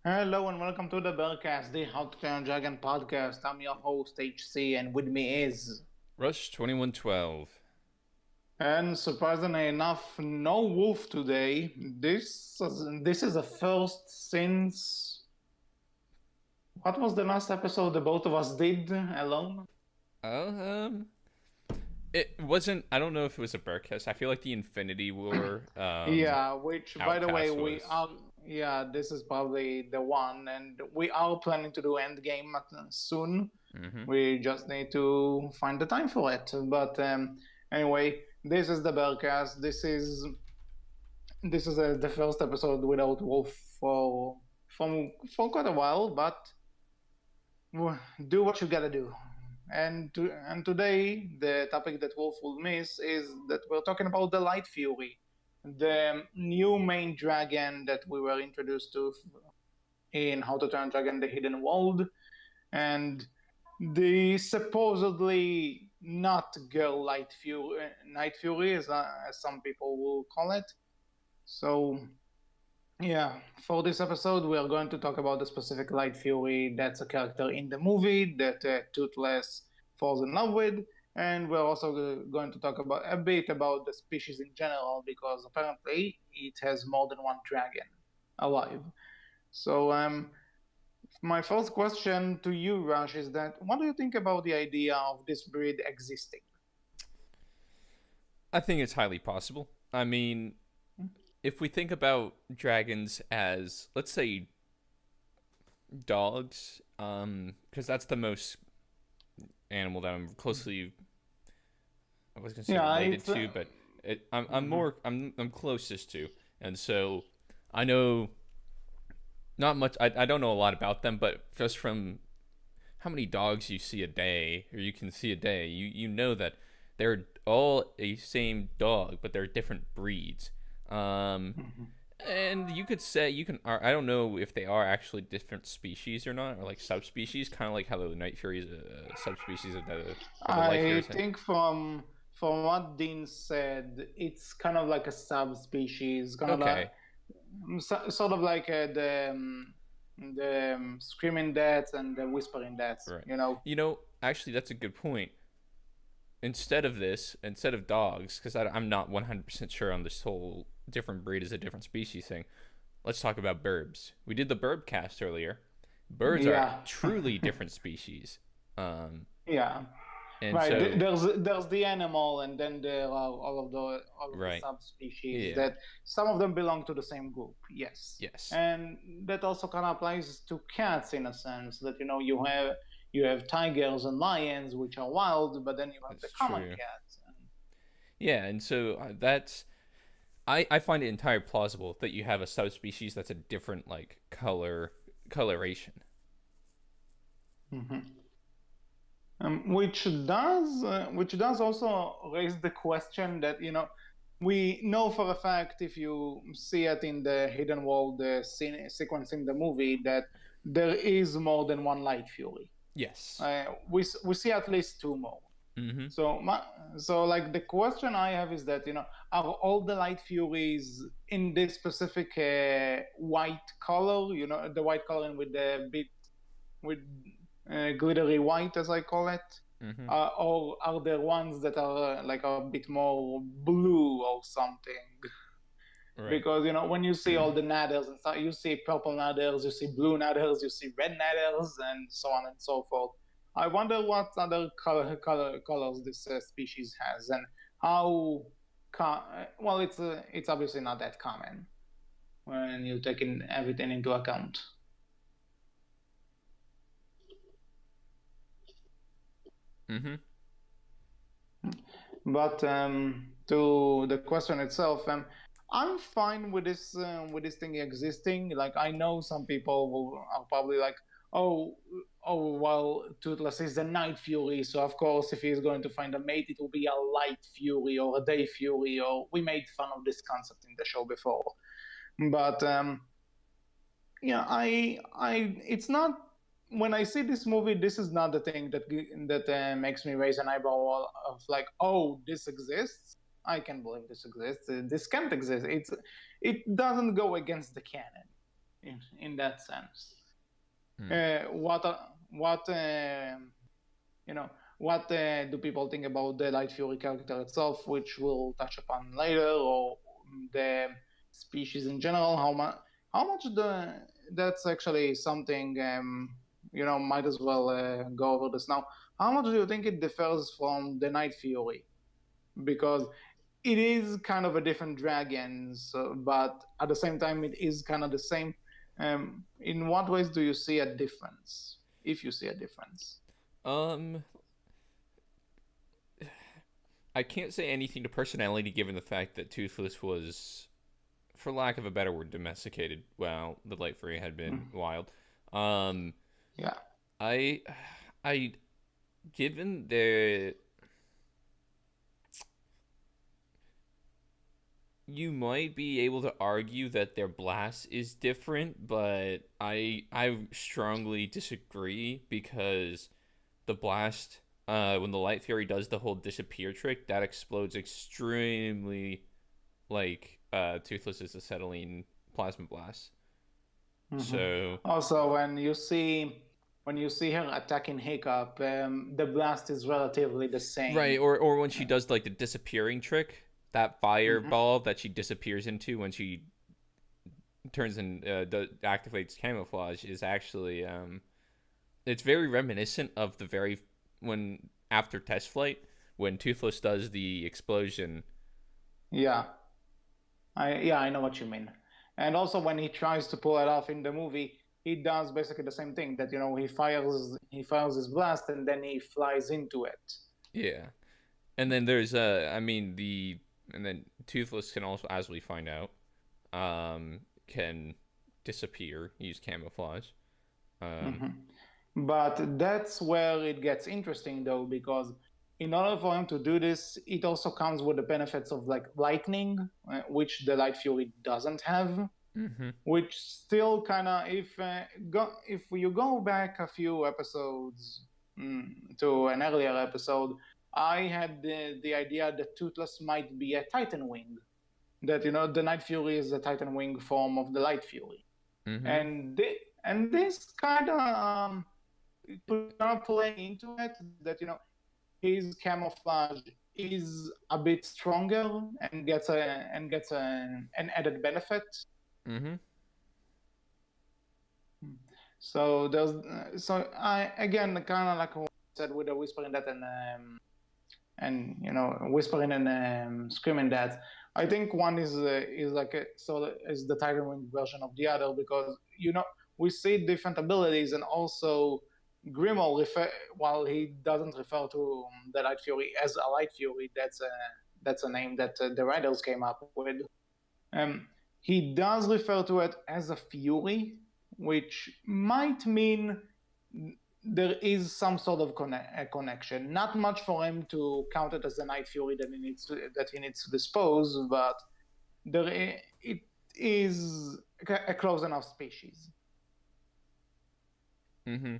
Hello and welcome to the Berkcast, the How to Train Dragon podcast. I'm your host HC, and with me is, Rush 2112. and surprisingly enough, no Wolf today. This is a first since what was the last episode the both of us did alone? Oh, it wasn't. I don't know if it was a Berkcast. I feel like the Infinity War Yeah, which by the way outcast we was. are. Yeah, this is probably the one, and we are planning to do Endgame soon. Mm-hmm. We just need to find the time for it. But anyway, this is the Bellcast. This is the first episode without Wolf for quite a while, but do what you gotta do. And today the topic that Wolf will miss is that we're talking about the Light Fury, the new main dragon that we were introduced to in How to Train a Dragon: The Hidden World, and the supposedly not girl light fury, night fury, as some people will call it. So yeah, for this episode, we are going to talk about the specific light fury that's a character in the movie that Toothless falls in love with, and we're also going to talk about a bit about the species in general because apparently it has more than one dragon alive. So my first question to you, Rush, is that what do you think about the idea of this breed existing? I think it's highly possible. I mean, if we think about dragons as, let's say, dogs, because that's the most animal that I'm closely, I was gonna say Yeah, related it's to, but I'm mhm. more I'm closest to, and so I know not much. I don't know a lot about them, but just from how many dogs you see a day, or you can see a day, you know that they're all a same dog, but they're different breeds. Um, Mhm. and you could say you can. I don't know if they are actually different species or not, or like subspecies, kind of like how the Night Fury is a subspecies of the Light Fury. I think from what Dean said, it's kind of like a subspecies, kind of like Okay, sort of like the screaming deaths and the whispering deaths. right. You know. Actually, that's a good point. Instead of dogs, because I'm not 100% sure on this whole different breed is a different species thing. Let's talk about birds. We did the bird cast earlier. Birds are Yeah. truly different species. Um, Yeah. and Right. so, There's the animal, and then there are all of the right. subspecies Yeah. that some of them belong to the same group. Yes, Yes. and that also kind of applies to cats in a sense that you have tigers and lions which are wild, but then you have the That's common true. cats. And, Yeah. And so that's. I find it entirely plausible that you have a subspecies that's a different, like, coloration. Mhm. Which does also raise the question that we know for a fact if you see it in the hidden world sequence in the movie that there is more than one light fury. Yes. We see at least two more. Mm hmm. So like the question I have is that are all the light furies in this specific white color, the white color with the bit with glittery white, as I call it, Mm hmm. or are there ones that are like a bit more blue or something? Right. Because when you see all the nadders and stuff, you see purple nadders, you see blue nadders, you see red nadders, and so on and so forth. I wonder what other colors this species has, and how. Well, it's obviously not that common when you take everything into account. Mm hmm. But to the question itself, I'm fine with this thing existing. Like I know some people are probably like, oh, well, Toothless is a night fury, so of course if he's going to find a mate, it will be a light fury or a day fury. Or we made fun of this concept in the show before. But yeah, it's not. When I see this movie, this is not the thing that makes me raise an eyebrow of like, oh, this exists. I can believe this exists. This can't exist. It doesn't go against the canon. in that sense. Hmm. What you know what do people think about the Light Fury character itself, which we'll touch upon later, or the species in general? How much that's actually something might as well go over this now. How much do you think it differs from the Night Fury? Because it is kind of a different dragon, but at the same time, it is kind of the same. In what ways do you see a difference, if you see a difference? Um, I can't say anything to personality given the fact that Toothless was, for lack of a better word, domesticated. While the Light Fury had been Mm. wild. Um, Yeah. I, I, given the, you might be able to argue that their blast is different, but I strongly disagree because the blast, when the Light Fury does the whole disappear trick, that explodes extremely like Toothless is acetylene plasma blast. Hmm. So Also, when you see her attacking Hiccup, the blast is relatively the right, same. or when she does like the disappearing trick, that Hmm. fireball that she disappears into when she turns and activates camouflage is actually it's very reminiscent of the very when after test flight when Toothless does the explosion. Yeah, I know what you mean. And also, when he tries to pull it off in the movie, he does basically the same thing. That he fires his blast and then he flies into it. Yeah, and then there's I mean the and then Toothless can also, as we find out, can disappear, use camouflage. Um, Hmm. But that's where it gets interesting, though, because in order for him to do this, it also comes with the benefits of like lightning, which the Light Fury doesn't have. mm-hmm, Which still kind of, if you go back a few episodes to an earlier episode, I had the idea that Toothless might be a Titan Wing. That the Night Fury is a Titan Wing form of the Light Fury, mm-hmm, and this kind of could not play into it. That his camouflage is a bit stronger and gets an added benefit. mm-hmm. So I again kind of like what I said with the whispering that and whispering and screaming that. I think one is like so is the Tiger Wing version of the other because we see different abilities and also Grimo while he doesn't refer to the Light Fury as a Light Fury, that's a name that the writers came up with. Um, he does refer to it as a fury, which might mean there is some sort of a connection. Not much for him to count it as a night fury that he needs to dispose, but it is a close enough species. Mm-hmm.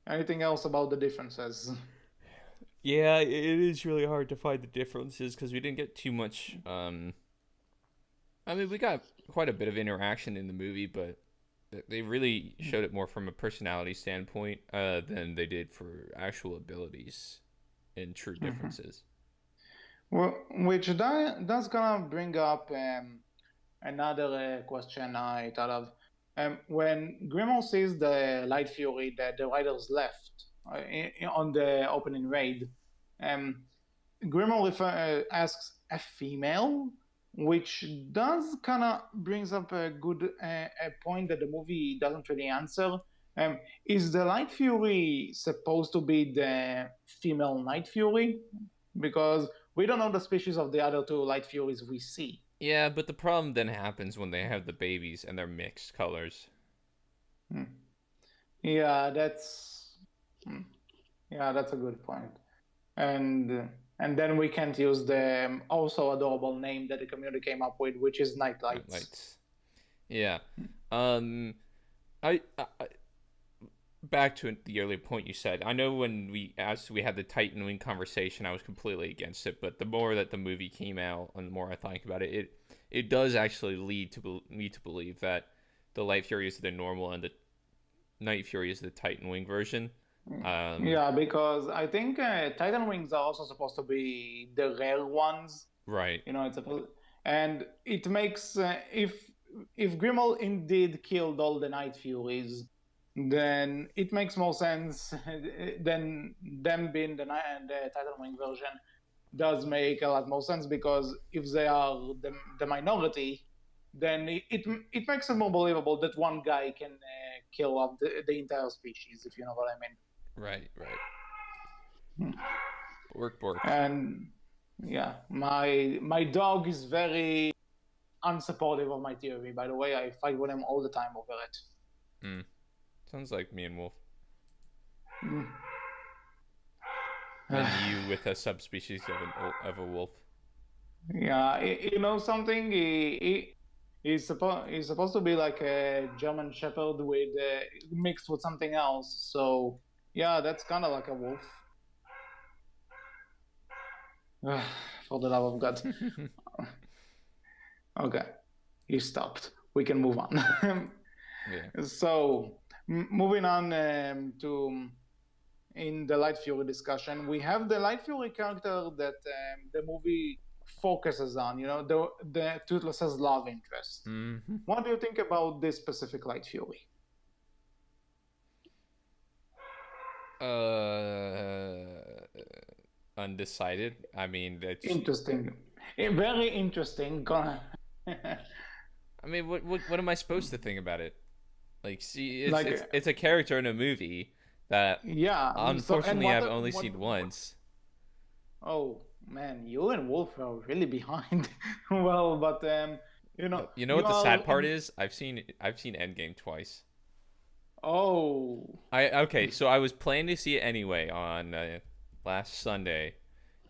Anything else about the differences? Yeah, it is really hard to find the differences because we didn't get too much. I mean, we got quite a bit of interaction in the movie, but they really showed it more from a personality standpoint than they did for actual abilities and true Mhm. differences. Well, which does kind of bring up another question I thought of. When Grimo sees the Light Fury that the riders left on the opening raid, um, Grimo asks a female, which does kind of brings up a point that the movie doesn't really answer. Is the Light Fury supposed to be the female Night Fury? Because we don't know the species of the other two Light Furies we see. Yeah, but the problem then happens when they have the babies and they're mixed colors. Hmm. Yeah, hmm, that's a good point. And then we can't use the also adorable name that the community came up with, which is Night Night Lights. lights. Yeah. Um. I back to the earlier point you said, I know when we had the Titan Wing conversation, I was completely against it. But the more that the movie came out, and the more I think about it, it does actually lead to me to believe that the Light Fury is the normal and the Night Fury is the Titan Wing version. Um, Yeah, because I think Titan wings are also supposed to be the rare ones. right, It's supposed, and it makes if Grimmel indeed killed all the Night Furies, then it makes more sense than them being the Titan Wing version. Does make a lot more sense because if they are the minority, then it makes it more believable that one guy can kill off the entire species, if you know what I right, right. mean. Bork, bork. And yeah, my dog is very unsupportive of my theory. By the way, I fight with him all the time over it. Mm. Sounds like me and Wolf, Mm. and you with a subspecies of a wolf. Yeah, you know something? He's supposed to be like a German Shepherd with mixed with something else. So yeah, that's kind of like a wolf. For the love of God. Okay, he stopped. We can move on. Yeah. So moving on to in the Light Fury discussion, we have the Light Fury character that the movie focuses on. The Toothless's love interest. Mm-hmm. What do you think about this specific Light Fury? Undecided. I mean, it's. Interesting, very interesting. I mean, what am I supposed to think about it? Like, see, Like, it's a character in a movie that yeah. So, and unfortunately what? I've only What? seen once. Oh man, you and Wolf are really behind. Well, but You know you what the are sad part in. is? I've seen Endgame twice. Oh. So I was planning to see it anyway on last Sunday,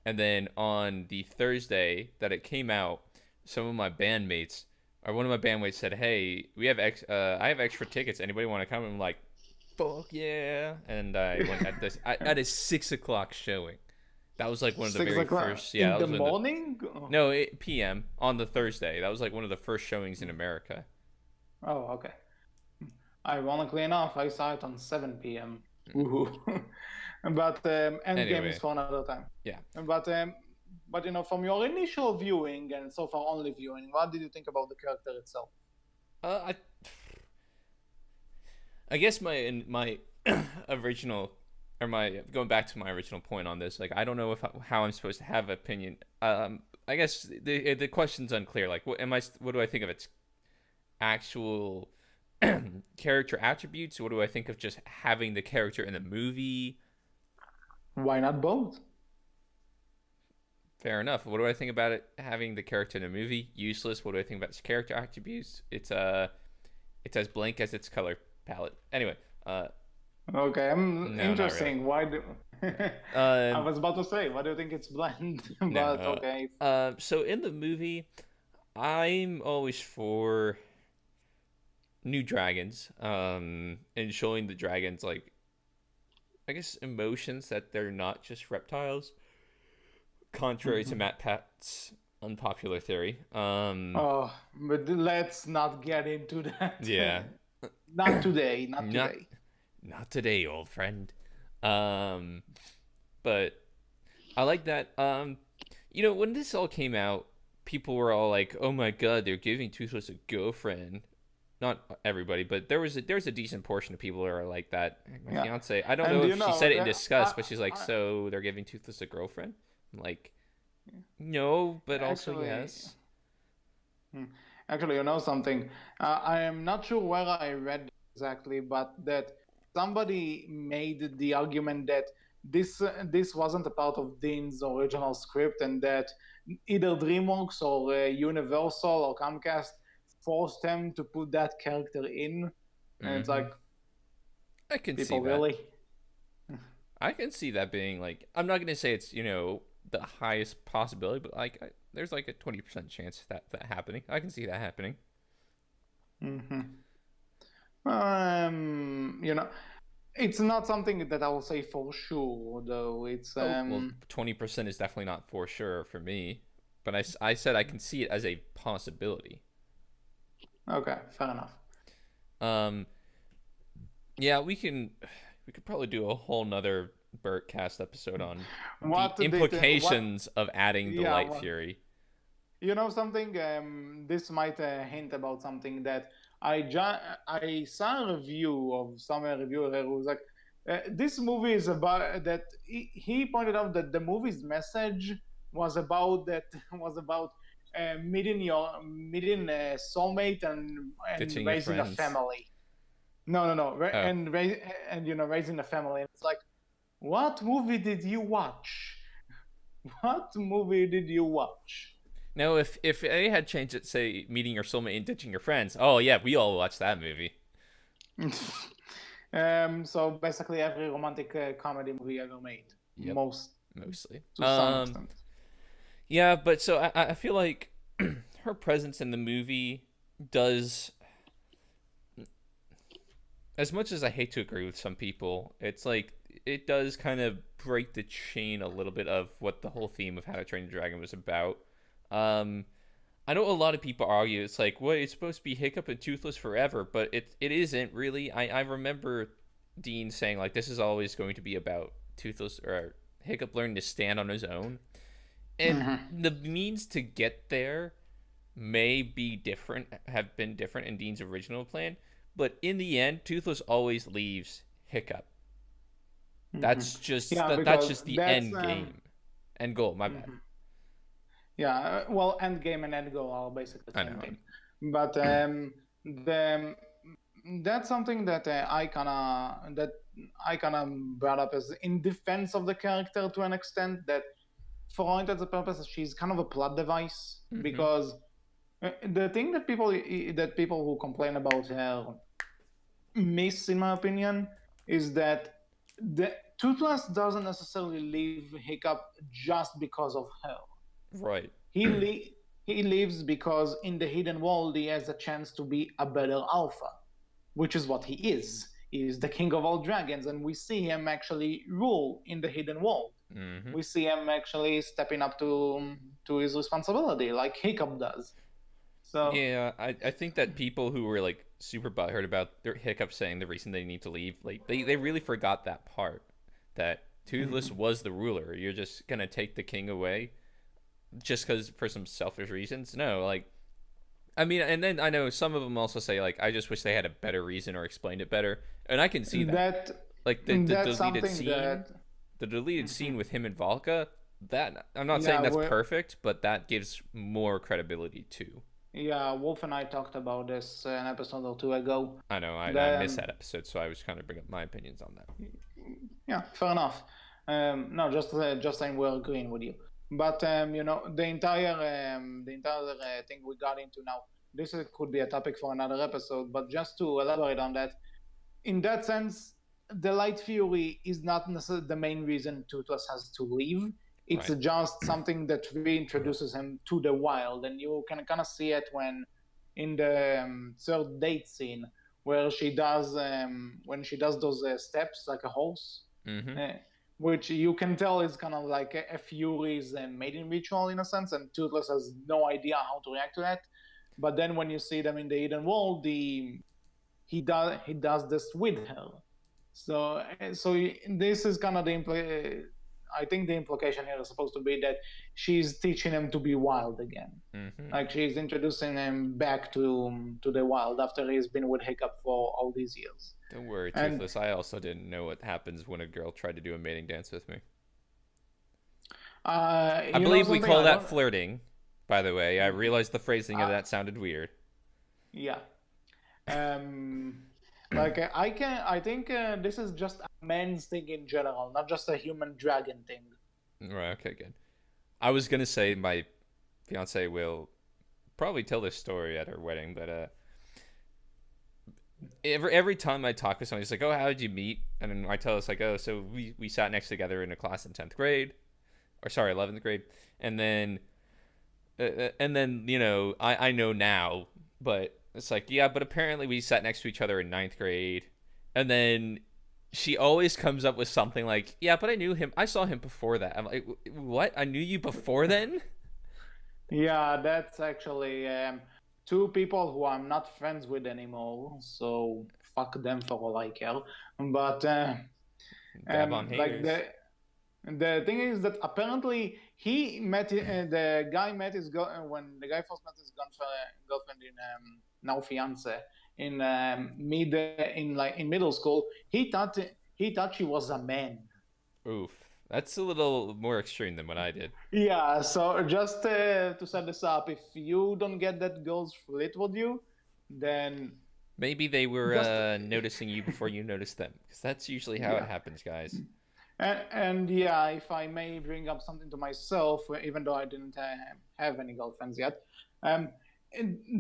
and then on the Thursday that it came out, some of my bandmates or one of my bandmates said, "Hey, I have extra tickets. Anybody want to come?" I'm like, "Fuck yeah!" And I went at a 6 o'clock showing. That was like one of the Six very o'clock first. Yeah, in that the was one of the morning? Oh, no 8 p.m. on the Thursday. That was like one of the first showings in America. oh, okay. Ironically enough, I saw it on 7 p.m. Woohoo. But Endgame is Anyway, for another time. yeah. But from your initial viewing and so far only viewing, what did you think about the character itself? I I guess my original or my going back to my original point on this, like I don't know if how I'm supposed to have opinion. I guess the question's unclear. Like, what do I think of its actual character attributes? What do I think of just having the character in the movie? Why not both? Fair enough. What do I think about it having the character in the movie? Useless. What do I think about its character attributes? It's as blank as its color palette. Anyway, Okay, no, not really. interesting. Why do I Um, was about to say, why do you think it's bland? But no. okay. So in the movie, I'm always for new dragons. And showing the dragons like I guess emotions that they're not just reptiles. Contrary to Mhm. Matt Pat's unpopular theory. Oh, but let's not get into that. Yeah, Not today, not not today. not today, old friend. Um, but I like that. When this all came out, people were all like, "Oh my god, they're giving Toothless a girlfriend." Not everybody, but there was a decent portion of people that are like that. My Yeah. fiance, I don't And know you if she know, said it in disgust, but she's like, I "So they're giving Toothless a girlfriend?" I'm like, "No, but also actually, yes." hmm, actually, you know something. I am not sure where I read exactly, but that somebody made the argument that this wasn't a part of Dean's original script, and that either DreamWorks or Universal or Comcast forced him to put that character in. And it's Hmm. like, I can see people that. really? I can see that being like I'm not gonna say it's the highest possibility, but like there's like a 20% chance that happening. I can see that happening. Hmm. You know. It's not something that I will say for sure, though. It's Oh, well, 20% is definitely not for sure for me. But I said I can see it as a possibility. okay, fair enough. Um, yeah, we could probably do a whole nother Berkcast episode on the What did what? implications of adding the Yeah, light what, fury. you know something? This might hint about something that I saw a review of some reviewer who was like, "This movie is about that." He pointed out that the movie's message was about that was about meeting a soulmate and Ditching your raising a friends. family. No, no, no, Oh, and raising a family. And it's like, what movie did you watch? What movie did you watch? no, if they had changed it, say meeting your soulmate and ditching your friends. Oh yeah, we all watched that movie. So basically every romantic comedy movie ever made, Yep, most mostly. to some extent. Yeah, but so I feel like her presence in the movie does, as much as I hate to agree with some people, it's like it does kind of break the chain a little bit of what the whole theme of How to Train Your Dragon was about. Um, I know a lot of people argue it's like, well, it's supposed to be Hiccup and Toothless forever, but it isn't really. I remember Dean saying like this is always going to be about Toothless or Hiccup learning to stand on his own, and Hmm. the means to get there may be different, have been different in Dean's original plan, but in the end, Toothless always leaves Hiccup. Hmm. Yeah, That's because just the that's end game, end goal. My bad. mhm. Yeah. Well, end game and end goal are basically the I same know. thing, but the that's something that I kinda brought up as in defense of the character to an extent that for all intents and purposes she's kind of a plot device Mm-hmm. because the thing that people who complain about her miss, in my opinion, is that the Toothless doesn't necessarily leave Hiccup just because of her. Right. He le- he leaves because in the hidden world he has a chance to be a better alpha, which is what he is. He is the king of all dragons, and we see him actually rule in the hidden world. Mm-hmm. We see him actually stepping up to his responsibility, like Hiccup does. So Yeah, I think that people who were like super butthurt about their Hiccup saying the reason they need to leave, like they really forgot that part. That Toothless mhm. was the ruler. You're just gonna take the king away just because for some selfish reasons? No, like I mean, and then I know some of them also say like I just wish they had a better reason or explained it better, and I can see that. that Like that's something that the deleted scene mhm. with him and Valka. That I'm not saying Yeah, that's perfect, but that gives more credibility too. yeah, Wolf and I talked about this an episode or two ago. I know I missed Then that episode, so I was kind of bringing up my opinions on that. yeah, fair enough. No, just saying we're agreeing with you. But the entire thing we got into now. Could be a topic for another episode. But just to elaborate on that, in that sense, the Light Fury is not necessarily the main reason Toothless has to leave. It's Right. just something that reintroduces him to the wild, and you can kind of see it when in the third date scene where she does when she does those steps like a horse, Mm-hmm. uh, which you can tell is kind of like a Fury's mating ritual in a sense, and Toothless has no idea how to react to that. But then when you see them in the hidden world, he does this with her. So this is kind of I think the implication here is supposed to be that she's teaching him to be wild again. Mm-hmm. Like she's introducing him back to the wild after he's been with Hiccup for all these years. Don't worry, And Toothless. I also didn't know what happens when a girl tried to do a mating dance with me. I you know believe we something? call I that don't. flirting. By the way, I realized the phrasing of Uh, that sounded weird. yeah. Um, like I think this is just a man's thing in general, not just a human dragon thing. Right. Okay. Good. I was gonna say my fiance will probably tell this story at her wedding, but every time I talk with someone, he's like, "Oh, how did you meet?" And then I tell us like, "Oh, so we sat next together in a class in 10th grade, or sorry, 11th grade," and then I know now, but it's like yeah, but apparently we sat next to each other in ninth grade, and then she always comes up with something like, "Yeah, but I knew him. I saw him before that." I'm like, "What? I knew you before then?" Yeah, that's actually two people who I'm not friends with anymore. So fuck them for all I care. But Dab on like haters. the thing is that apparently he met the guy met his girl when the guy first met his girlfriend in now fiance in mid in like in middle school. He thought she was a man. Oof, that's a little more extreme than what I did. Yeah, so just to set this up, if you don't get that girl's flit with you, then Maybe they were just noticing you before you noticed them, because that's usually how it yeah. happens, guys. And yeah, if I may bring up something to myself, even though I didn't have any girlfriends yet, um,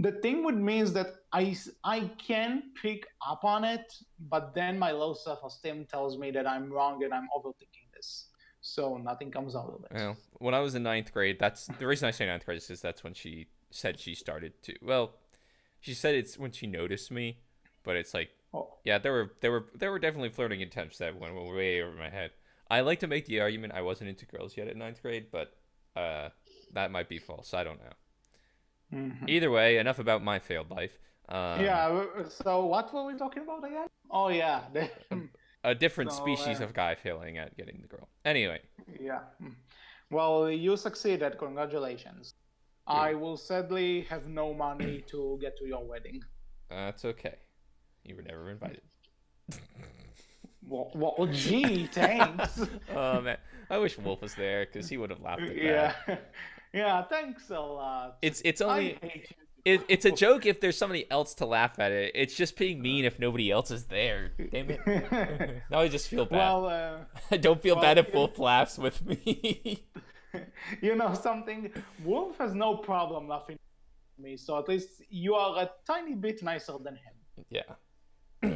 the thing with me is that I can pick up on it, but then my low self-esteem tells me that I'm wrong and I'm overthinking this, so nothing comes out of it. Well, when I was in ninth grade, that's the reason I say ninth grade is because that's when she said she started to. Well, she said it's when she noticed me, but it's like, Oh, yeah, there were definitely flirting attempts that went way over my head. I like to make the argument I wasn't into girls yet at ninth grade, but uh, that might be false. I don't know. mhm. Either way, enough about my failed life. Yeah. So what were we talking about again? Oh yeah. A, a different So species of guy failing at getting the girl. Anyway, yeah. Well, you succeeded. Congratulations. ooh, I will sadly have no money to get to your wedding. that's okay. You were never invited. Well, gee, thanks. Oh man, I wish Wolf was there because he would have laughed at Yeah, that. yeah, thanks a lot. It's I only hate it's a you joke if there's somebody else to laugh at it. It's just being mean if nobody else is there. Damn it. too. Now I just feel bad. Well, I don't feel bad well, if Wolf laughs with me. you know something. Wolf has no problem laughing at me, so at least you are a tiny bit nicer than him. Yeah.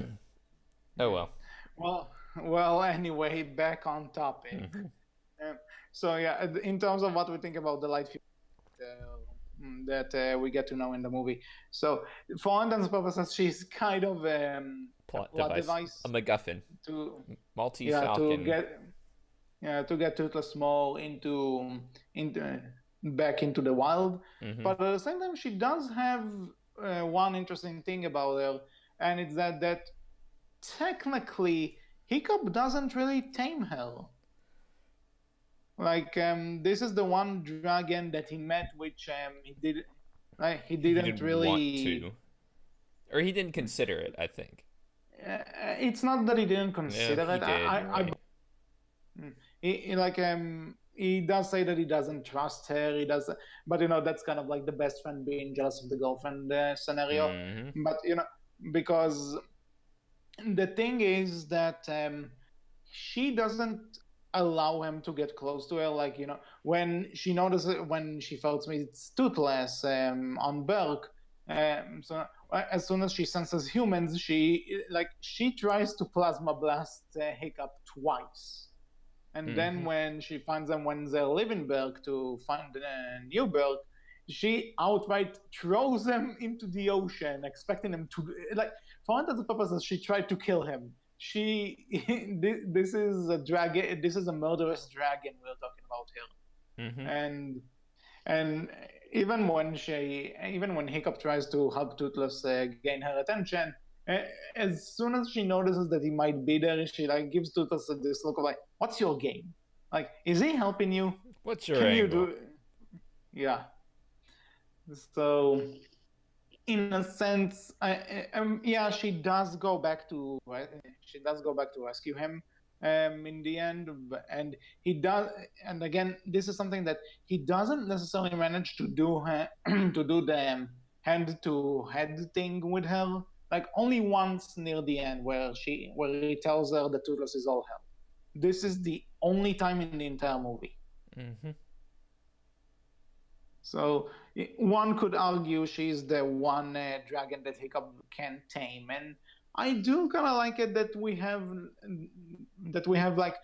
Oh well. Well. Anyway, back on topic. Hmm. Um, so yeah, in terms of what we think about the light that we get to know in the movie. So for all intents and purposes, she's kind of a Plot plot device. A device MacGuffin. to Maltese yeah Falcon. to get Toothless Small into back into the wild. Hmm. But at the same time, she does have one interesting thing about her, and it's that technically Hiccup doesn't really tame her. Like this is the one dragon that he met, which he He didn't didn't want really. to, or he didn't consider it. I think. It's not that he didn't No, consider he it. did. You're right. He does say that he doesn't trust her. He does, but that's kind of like the best friend being jealous of the girlfriend scenario. Hmm. But because the thing is that she doesn't allow him to get close to her. Like when she felt it's toothless on Berk. So as soon as she senses humans, she tries to plasma blast Hiccup twice. And then Hmm. when she finds them when they live in Berg to find Newberg, she outright throws them into the ocean, expecting them to like for all intents and purposes. She tried to kill him. She this is a dragon. This is a murderous dragon we're talking about Hmm. here, and even when Hiccup tries to help Toothless gain her attention, uh, as soon as she notices that he might be there, she like gives Toothless this look of like, "What's your game? Like, is he helping you? What's your Can you angle? do?" Yeah. So in a sense, yeah, she does go back to rescue him in the end, and he does. And again, this is something that he doesn't necessarily manage to do to do the hand to head thing with her. Like only once near the end, where he tells her the Toothless is all hell. This is the only time in the entire movie. Hmm. So one could argue she's the one dragon that Hiccup can tame, and I do kind of like it that we have like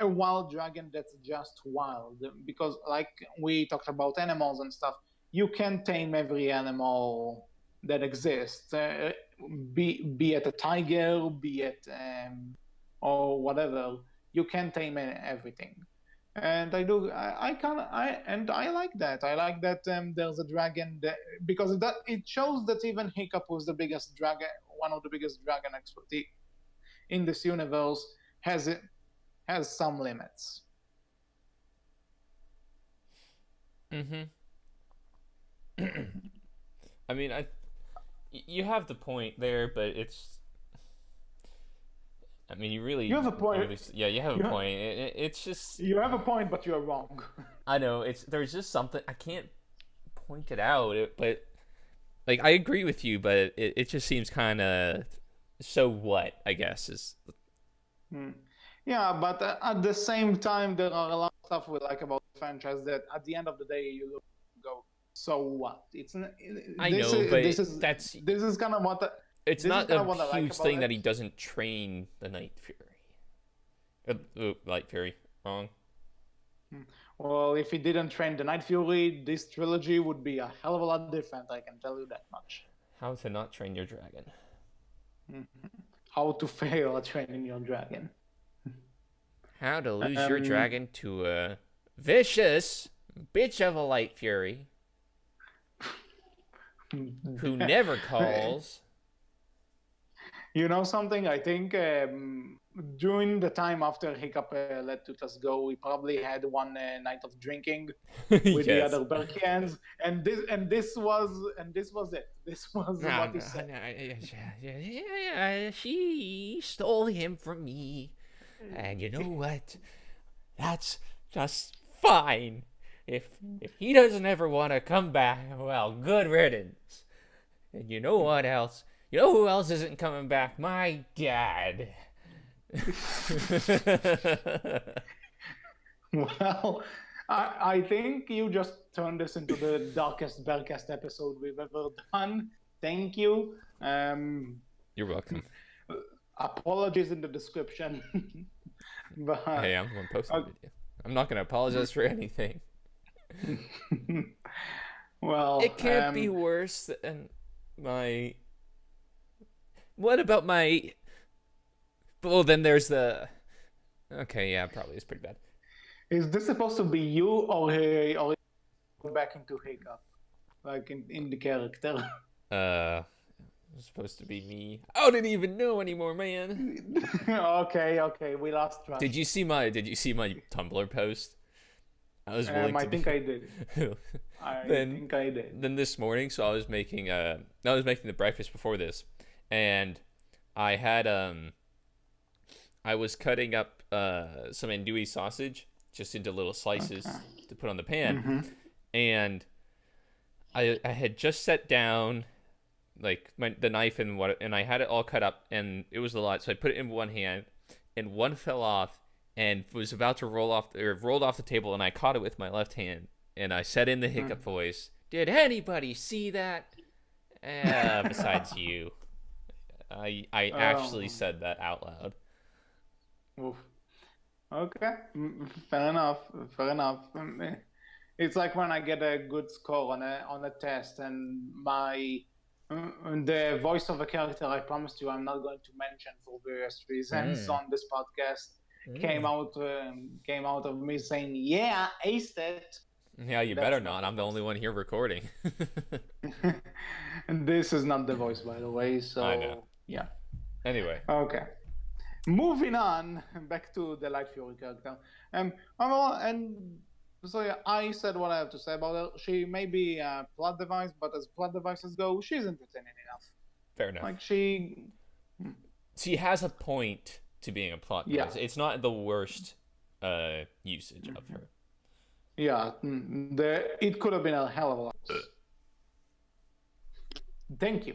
a wild dragon that's just wild because like we talked about animals and stuff. You can tame every animal that exists, be it a tiger, be it or whatever, you can tame everything. And I do, I can, I and I like that. I like that there's a dragon that, because it shows that even Hiccup was the biggest dragon, one of the biggest dragon expertise in this universe, has has some limits. Mm-hmm. I mean, you have the point there, but it's. I mean, You have a you point. really, yeah, you have a You point. It's just, you have a point, but you're wrong. I know it's there's just something I can't point it out, but like I agree with you, but it just seems kind of so what I guess is. Hmm. Yeah, but at the same time, there are a lot of stuff we like about the franchise that at the end of the day you look and go, so what? I This know, is but this is that's this is kind of it's this is not kind a of what I like huge about thing it. that he doesn't train the Night Fury. Light Fury, wrong. Hmm. Well, if he didn't train the Night Fury, this trilogy would be a hell of a lot different. I can tell you that much. How to not train your dragon? Mhm. How to fail at training your dragon. How to lose your Um, dragon to a vicious bitch of a Light Fury who never calls. You know something? I think during the time after Hiccup let us go, we probably had one night of drinking with the Yes. other Berkians, and this was it. This was No, what he no, said. no, she stole him from me. And you know what? That's just fine. If he doesn't ever want to come back, well, good riddance. And you know what else? You know who else isn't coming back? My dad. Well, I think you just turned this into the darkest Berkcast episode we've ever done. Thank you. You're welcome. Apologies in the description. But Hey, I'm the one posting the video. I'm not going to apologize for anything. well, It can't be worse than my. What about my. Well, then there's the. Okay, yeah, probably it's pretty bad. is this supposed to be you or back into Hiccup, like in the character? It's supposed to be me. I didn't even know anymore, man. Okay, we lost trust. Did you see my Tumblr post? I was willing I to think I did. I then think I did. then this morning, so I was making the breakfast before this, and I had I was cutting up some andouille sausage just into little slices Okay. to put on the pan, Mm-hmm. and I had just set down like the knife and I had it all cut up and it was a lot, so I put it in one hand and one fell off and was about to rolled off the table, and I caught it with my left hand and I said in the hiccup voice, "Did anybody see that?" Besides you. I actually Oh, said that out loud. oof. Okay, fair enough. Fair enough. It's like when I get a good score on a test, and the voice of a character I promised you I'm not going to mention for various reasons Mm. on this podcast Mm. came out of me saying, "Yeah, aced it." Yeah, you better That's not not. the I'm the only one here recording. voice. And this is not the voice, by the way. I know. So yeah. Anyway, Okay. Moving on back to the Light Fury character. And so yeah, I said what I have to say about her. She may be a plot device, but as plot devices go, she's entertaining enough. fair enough. Like she, She has a point to being a plot yeah, device. It's not the worst usage of her. yeah. It could have been a hell of a lot. Thank you.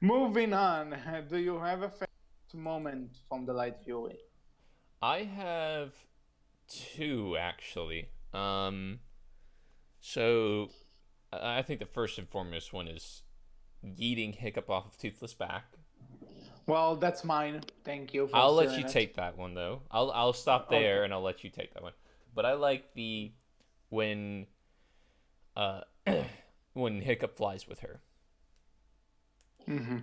Moving on. Do you have a favorite moment from the Light Fury? I have two actually. So I think the first and foremost one is yeeting Hiccup off of Toothless back. Well, that's mine. Thank you for I'll let you stealing it. take that one though. I'll stop Okay. there and I'll let you take that one. But I like the when uh when Hiccup flies with her. Mm-hmm.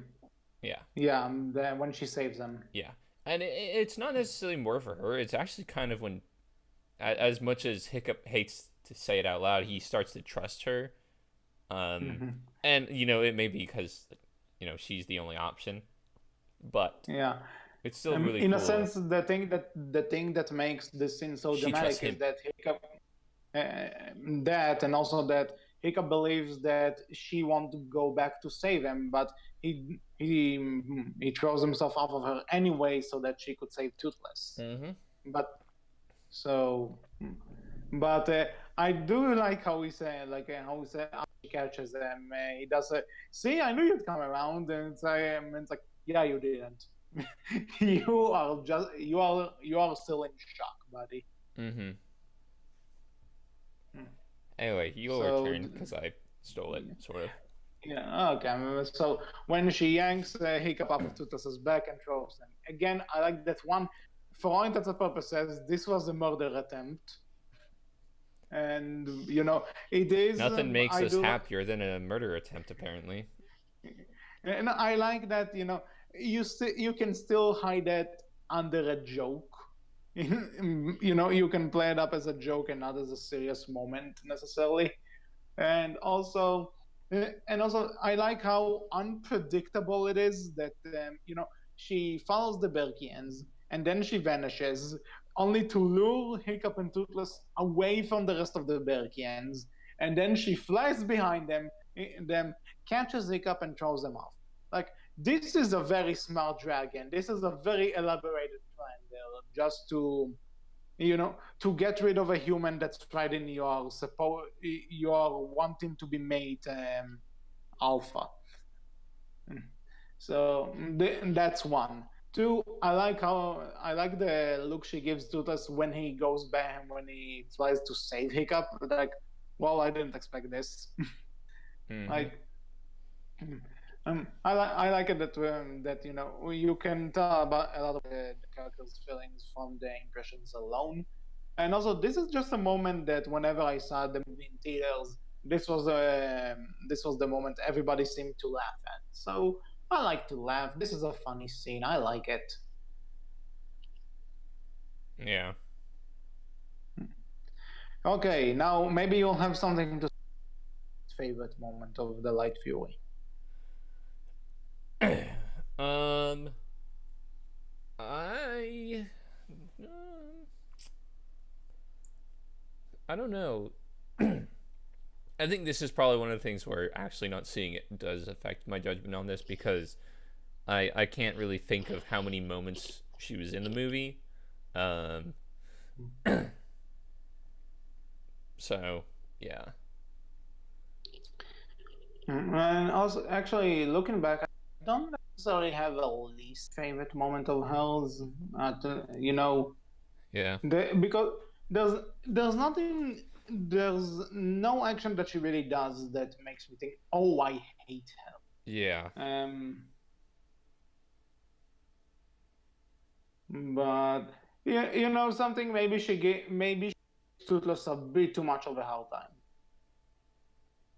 Yeah. Yeah, when she saves them. Yeah. And it's not necessarily more for her. It's actually kind of when, as much as Hiccup hates to say it out loud, he starts to trust her. Um, Mhm. and it may be because she's the only option, but Yeah. it's still really In a cool. sense, the thing that makes this scene so She trusts dramatic is him. that Hiccup, that and also that Hiccup believes that she wants to go back to save him, but he throws himself off of her anyway so that she could save Toothless. Mm-hmm. But so, but I do like how he said, how he said after she catches him, he does a see, I knew you'd come around, and it's like, yeah, you didn't. You are still in shock, buddy. Mm-hmm. Hmm. Anyway, your So turn because I stole it, sort of. yeah, okay. So when she yanks Hiccup up of Tutus's back and throws him again, I like that one. For all intents and purposes, this was a murder attempt, and it is. Nothing makes I us do, happier than a murder attempt, apparently. and I like that. You can still hide that under a joke. You can play it up as a joke and not as a serious moment necessarily. And also I like how unpredictable it is that she follows the Berkians and then she vanishes, only to lure Hiccup and Toothless away from the rest of the Berkians, and then she flies behind them, catches Hiccup and throws them off. Like, this is a very smart dragon. This is a very elaborated plan there, just to get rid of a human that's fighting you're wanting to be made alpha. So that's one. Two, I like the look she gives to us when he goes back and when he tries to save Hiccup. Like, well, I didn't expect this. Mm-hmm. Like, I like it that you can tell about a lot of the character's feelings from the impressions alone. And also, this is just a moment that whenever I saw the movie in theaters, this was the moment everybody seemed to laugh at. So I like to laugh. This is a funny scene. I like it. Yeah. Okay, now maybe you'll have something to favorite moment of the Light Fury. um, I, um, I don't know. I think this is probably one of the things where actually not seeing it does affect my judgment on this because I can't really think of how many moments she was in the movie. Um, so yeah. And also, actually, looking back, I don't necessarily have a least favorite moment of hers. Yeah. Because there's nothing, there's no action that she really does that makes me think, oh, I hate Yeah. her. But yeah, something, maybe she gave Toothless a bit too much of a hard time.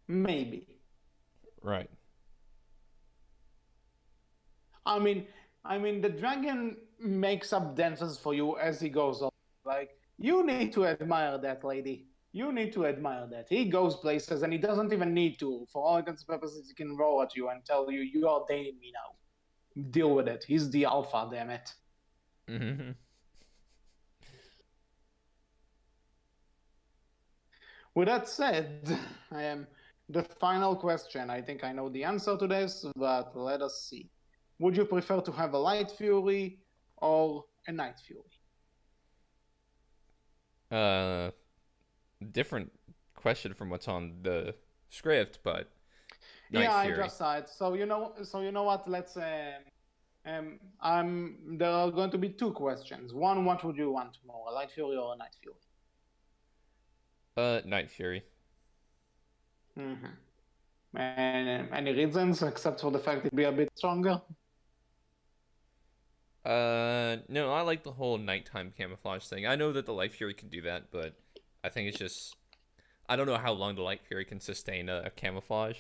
Maybe. Right. I mean, the dragon makes up dances for you as he goes on. Like, you need to admire that, lady. You need to admire that. He goes places and he doesn't even need to. For all intents and purposes, he can roll at you and tell you, you are dating me now. Deal with it. He's the alpha, damn it. Mm-hmm. With that said, I am the final question. I think I know the answer to this, but let us see. Would you prefer to have a light fury or a night fury? Uh, different question from what's on the script, but Night Yeah, I Fury. just saw it. So you know what? There are going to be two questions. One, what would you want more, a light fury or a night fury? Night Fury. And any reasons except for the fact it'd be a bit stronger? No, I like the whole nighttime camouflage thing. I know that the Light Fury can do that, but I think it's just I don't know how long the Light Fury can sustain a camouflage.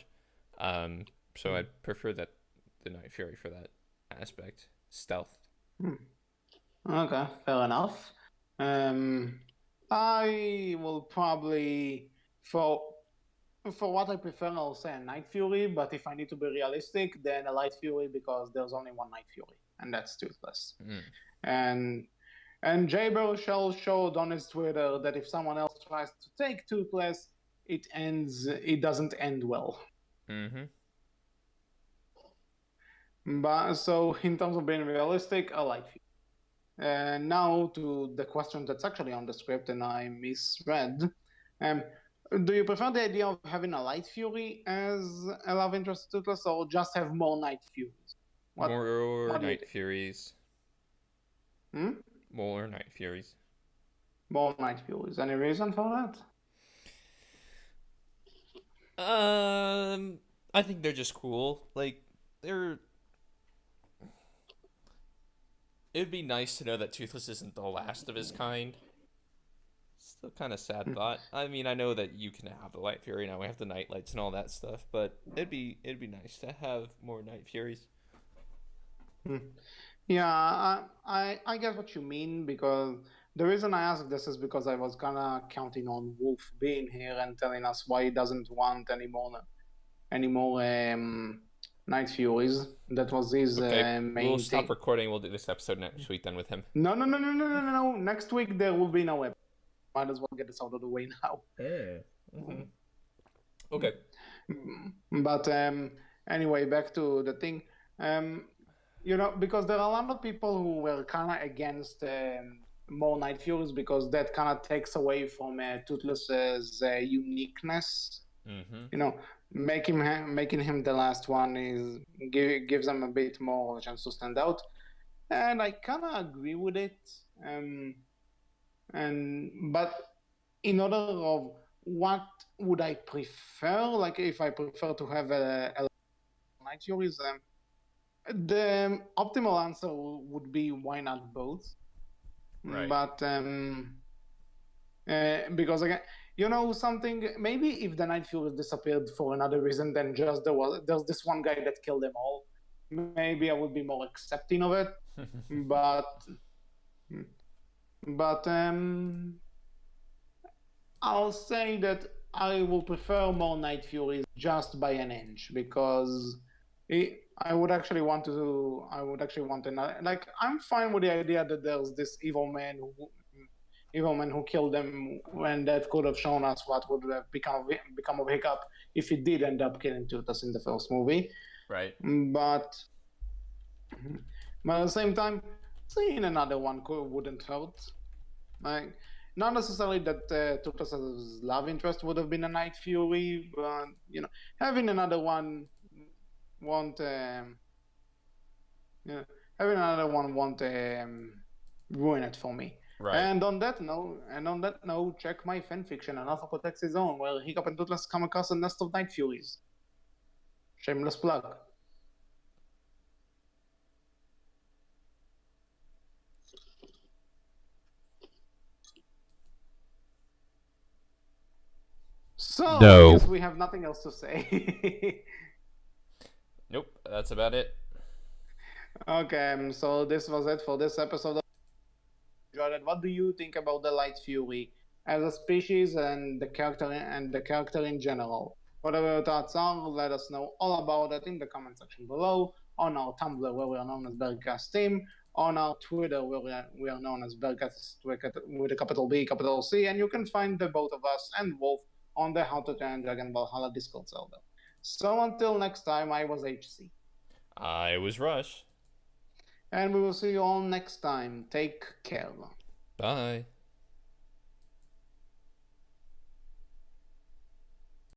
So Hmm. I'd prefer that the Night Fury for that aspect. Stealth. Hmm. Okay, fair enough. Um, I will probably for for what I prefer, I'll say a Night Fury. But if I need to be realistic, then a Light Fury because there's only one Night Fury, and that's toothless. Mm. And Jay Baruchel showed on his Twitter that if someone else tries to take toothless, it doesn't end well. Mm-hmm. But so in terms of being realistic, I like Fury. Now to the question that's actually on the script and I misread. Um, do you prefer the idea of having a Light Fury as a love interest to Toothless, or just have more Night Furies? What More What do you Night think? Furies. Hmm? More Night Furies. More Night Furies. Any reason for that? Um, I think they're just cool. Like they're. It'd be nice to know that Toothless isn't the last of his kind. Still kind of sad thought. I mean, I know that you can have the Light Fury now. We have the Night Lights and all that stuff, but it'd be nice to have more Night Furies. Hmm. Yeah, I get what you mean because the reason I asked this is because I was kind of counting on Wolf being here and telling us why he doesn't want any more Night Furies. That was his Okay, we'll main stop thing. recording. We'll do this episode next week then with him. No, no, no, no, no, no, no, no. Next week there will be no episode. Might as well get this out of the way now. Mm-hmm. Okay. But anyway, back to the thing. Um, because there are a lot of people who were kind of against more Night Furies because that kind of takes away from Toothless's uniqueness. Mm-hmm. You know, making him the last one gives them a bit more chance to stand out, and I kind of agree with it. Um, and but in order of what would I prefer, like if I prefer to have a Night Furies, the optimal answer would be why not both. Right. But because again, something, maybe if the Night Furies disappeared for another reason than just there's this one guy that killed them all, maybe I would be more accepting of it. But but I'll say that I will prefer more Night Furies just by an inch because I would actually want to. I would actually want another. Like I'm fine with the idea that there's this evil man who killed them, when that could have shown us what would have become of Hiccup if he did end up killing Tutas in the first movie. Right. But at the same time, seeing another one wouldn't hurt. Like, not necessarily that Tucas's love interest would have been a Night Fury, but having another one won't. You know, having another one won't ruin it for me. Right. And on that note, check my fanfiction, "An Alpha Protects His Own," where Hiccup and Toothless come across a nest of Night Furies. Shameless plug. So I No. guess we have nothing else to say. Nope. That's about it. Okay, so this was it for this episode. Jordan, what do you think about the Light Fury as a species and the character in general? Whatever your thoughts are, let us know all about it in the comment section below, on our Tumblr where we are known as Berkcast Team, on our Twitter where we are known as Berkcast with a capital B, capital C, and you can find the both of us and Wolf on the How to Train Dragon Valhalla Discord server. So until next time, I was HC. I was Rush. And we will see you all next time. Take care. Bye.